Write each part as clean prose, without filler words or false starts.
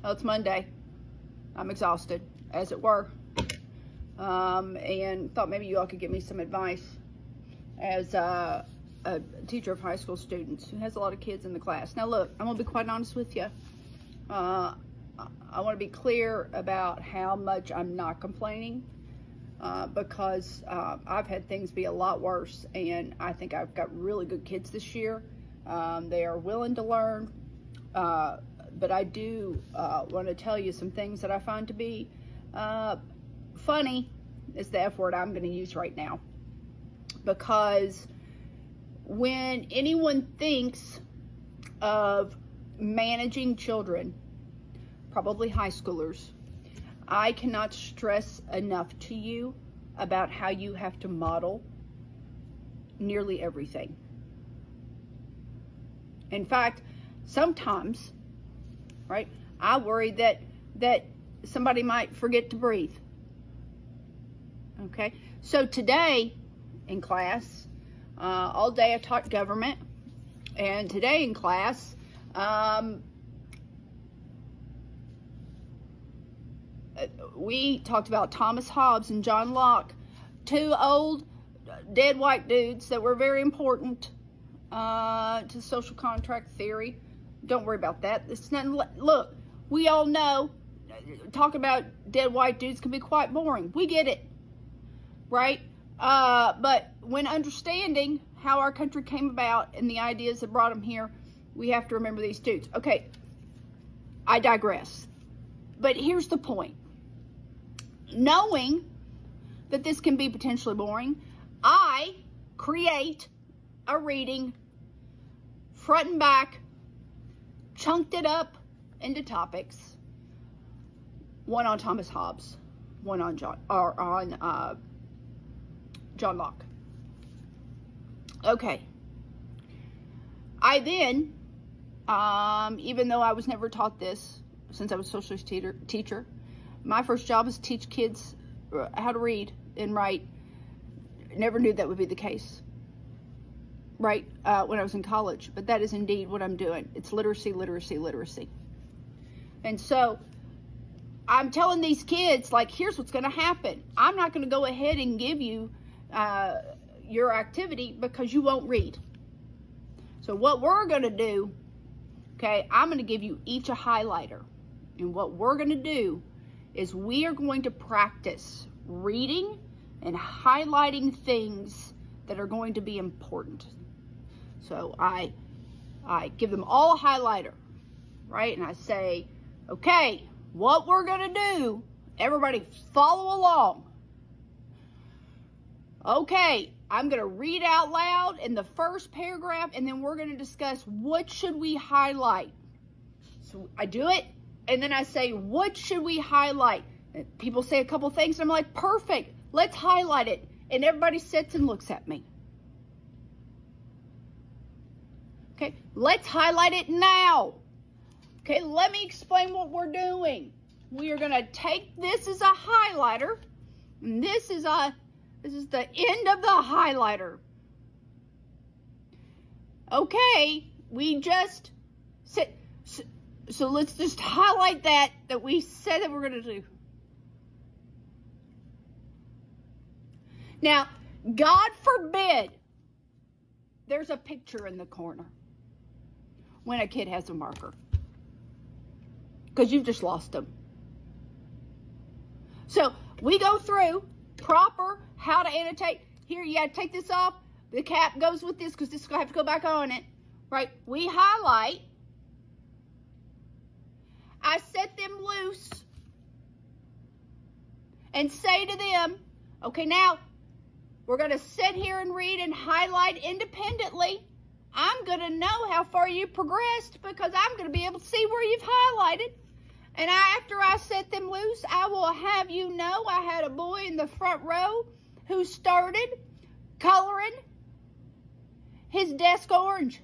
Well, it's Monday. I'm exhausted, as it were. And thought maybe you all could give me some advice as a teacher of high school students who has a lot of kids in the class. Now look, I'm gonna be quite honest with you. I want to be clear about how much I'm not complaining because I've had things be a lot worse, and I think I've got really good kids this year. They are willing to learn, but I do want to tell you some things that I find to be funny is the F word I'm going to use right now, because when anyone thinks of managing children, probably high schoolers, I cannot stress enough to you about how you have to model nearly everything. In fact, sometimes, right, I worry that somebody might forget to breathe. Okay, so today in class, all day I taught government, and today in class, we talked about Thomas Hobbes and John Locke, two old dead white dudes that were very important to social contract theory. Don't worry about that. It's nothing. Look, we all know talking about dead white dudes can be quite boring. We get it, right? But when understanding how our country came about and the ideas that brought them here, we have to remember these dudes. Okay, I digress. But here's the point. Knowing that this can be potentially boring, I create a reading front and back, chunked it up into topics. One on Thomas Hobbes, one on John Locke. Okay. I then, even though I was never taught this since I was a social teacher, my first job was to teach kids how to read and write. Never knew that would be the case, right, when I was in college. But that is indeed what I'm doing. It's literacy, literacy, literacy. And so I'm telling these kids, like, here's what's going to happen. I'm not going to go ahead and give you your activity because you won't read. So what we're going to do, okay, I'm going to give you each a highlighter. And what we're going to do is we are going to practice reading and highlighting things that are going to be important. So I give them all a highlighter, right? And I say, okay, what we're going to do, everybody follow along. Okay, I'm going to read out loud in the first paragraph, and then we're going to discuss what should we highlight. So I do it, and then I say, what should we highlight? And people say a couple things, and I'm like, perfect, let's highlight it. And everybody sits and looks at me. Okay, let's highlight it now. Okay, let me explain what we're doing. We are going to take this as a highlighter, and this is the end of the highlighter. Okay, we just sit. So let's just highlight that we said that we're going to do. Now, God forbid there's a picture in the corner when a kid has a marker, because you've just lost them. So we go through proper how to annotate. Here, you got to take this off. The cap goes with this because this is going to have to go back on it, right? We highlight. I set them loose and say to them, okay, now we're going to sit here and read and highlight independently. I'm going to know how far you progressed because I'm going to be able to see where you've highlighted. And after I set them loose, I will have you know I had a boy in the front row who started coloring his desk orange.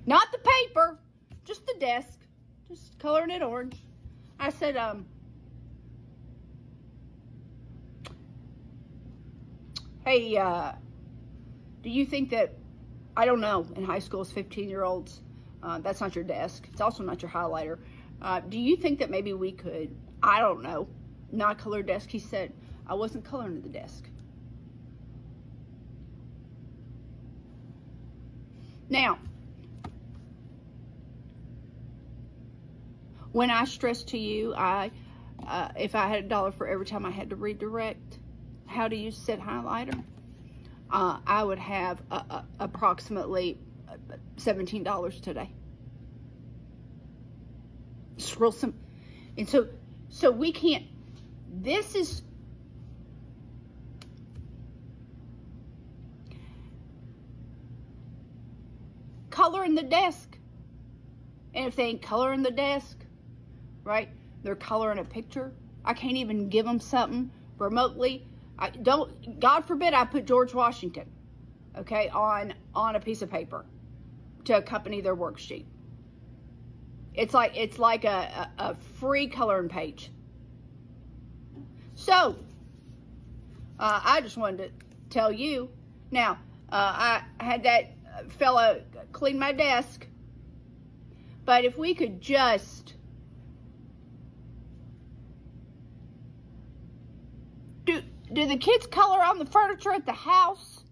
Not the paper, just the desk, just coloring it orange. I said, hey, do you think that I don't know, in high school as 15-year-olds, that's not your desk. It's also not your highlighter. Do you think that maybe we could, I don't know, not color desk? He said, I wasn't coloring at the desk. Now, when I stress to you, if I had $1 for every time I had to redirect how to use said highlighter, I would have approximately $17 today. It's real simple. And so we can't, this is, color in the desk. And if they ain't coloring the desk, right, they're coloring a picture. I can't even give them something remotely. God forbid I put George Washington, okay, on a piece of paper to accompany their worksheet. It's like a free coloring page. So I just wanted to tell you. Now, I had that fella clean my desk, but if we could just do the kids color on the furniture at the house?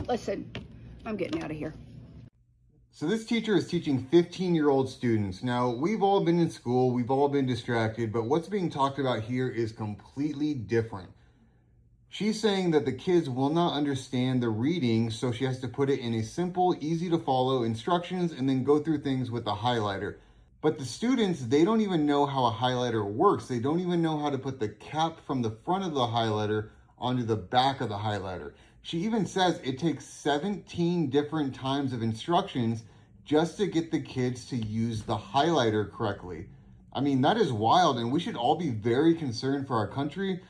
Listen, I'm getting out of here. So this teacher is teaching 15-year-old students. Now, we've all been in school, we've all been distracted, but what's being talked about here is completely different. She's saying that the kids will not understand the reading, so she has to put it in a simple, easy to follow instructions and then go through things with a highlighter. But the students, they don't even know how a highlighter works. They don't even know how to put the cap from the front of the highlighter onto the back of the highlighter. She even says it takes 17 different times of instructions just to get the kids to use the highlighter correctly. I mean, that is wild, and we should all be very concerned for our country.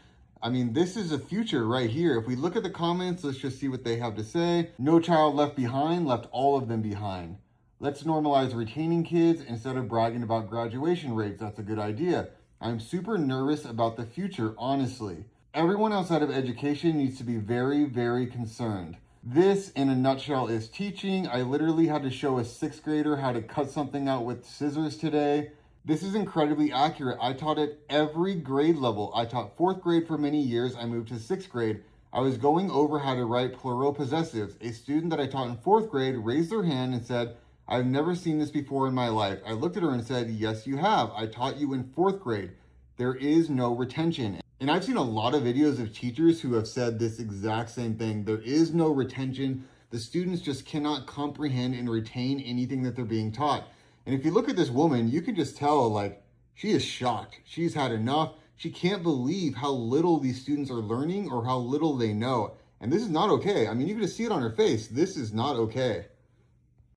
I mean, this is a future right here. If we look at the comments, let's just see what they have to say. No child left behind, left all of them behind. Let's normalize retaining kids instead of bragging about graduation rates. That's a good idea. I'm super nervous about the future, honestly. Everyone outside of education needs to be very, very concerned. This, in a nutshell, is teaching. I literally had to show a 6th grader how to cut something out with scissors today. This is incredibly accurate. I taught at every grade level. I taught 4th grade for many years. I moved to 6th grade. I was going over how to write plural possessives. A student that I taught in 4th grade raised their hand and said, I've never seen this before in my life. I looked at her and said, yes, you have. I taught you in 4th grade. There is no retention. And I've seen a lot of videos of teachers who have said this exact same thing. There is no retention. The students just cannot comprehend and retain anything that they're being taught. And if you look at this woman, you can just tell, like, she is shocked. She's had enough. She can't believe how little these students are learning or how little they know. And this is not okay. I mean, you can just see it on her face. This is not okay.